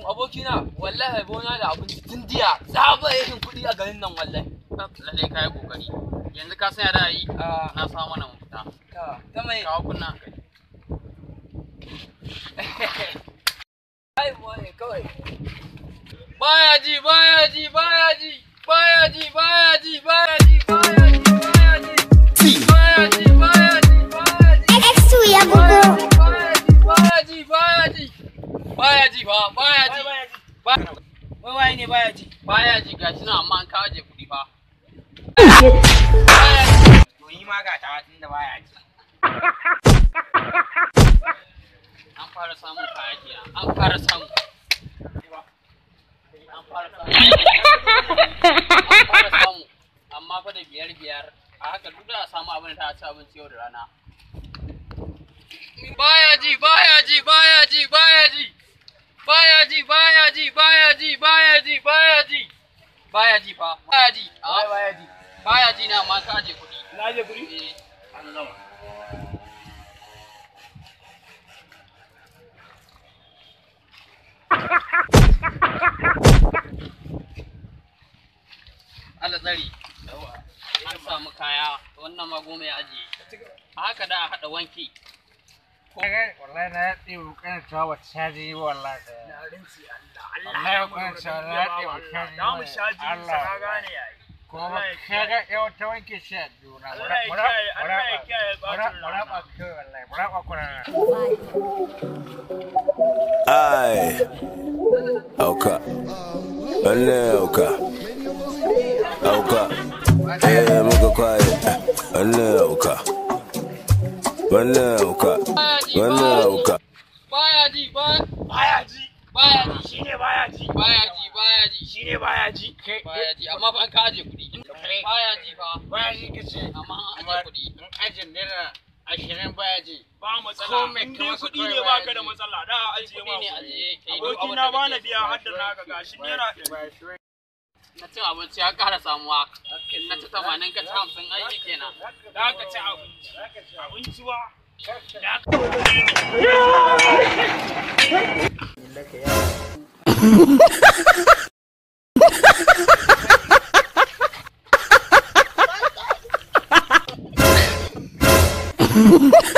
abokina wallahi bona da abinci tun jiya zaba yin kuɗi a garin nan wallahi. Lalle kai kokari. Yanzu ka san da yi na samu mana mafita. Ta mai kawo kunna kai. Ai mu ne kawai. Baya ji baya ji baya ji baya ji baya ji baya ji baya ji baya ji baya ji baya ji baya ji X2 ya bugo. Baya ji baya ji baya ji fa baya ji Wai waye ne baya ji? baya ji gashi nan amma an kawo je kuɗi fa. To yi ma ga ta tunda baya ji. An fara samun kaya kenan an fara samu. An fara samu amma fa da biyar a haka duk da a samu abin da ta ci abinci yau da rana. Baya ji baya ji baya ji baya ji baya ji baya ji baya ji baya ji baya ji baya ji fa baya ji Baya ji. baya ji na amma ka aje kuɗi. Na aje kuɗi? Eh An gama. Allah tsari an samu kaya wannan ma goma ya ajiye a haka da a haɗa wanki. Wallahi na yaɗe bukan ta wata shaji wallahi. Na rinsi Allah. Wallahi bukan ta na yaɗe bukan Da mu shaji sa ka gane yayi. kuma kaga yau ta wanke shi a juna. Allah ya kiyaye bacin rana. Muraba kai wallahi muraba kurana. Ai, auka, wannan auka, auka, muka kwaye, wannan auka, wannan auka, wannan auka. Baya ji Baya ji. baya ji Shine baya ji. baya ji baya ji Shine baya ji. baya ji amma fa an ka aje kuɗi. Baya ji fa Baya ji kace amma an aje kuɗi. in ajin naira 20 baya ji. Ba matsala. In dai kuɗi ne baka da matsala. Da a ajiye ma. Kuɗi ne ajiye kai duk Aboki abin na da ba kake na so. biya har da naka gashi naira Na cin abinci ya ƙara samuwa na ci 80 ka ci 50 aiki kenan. da ka ci abinci. Abinci ba. Ha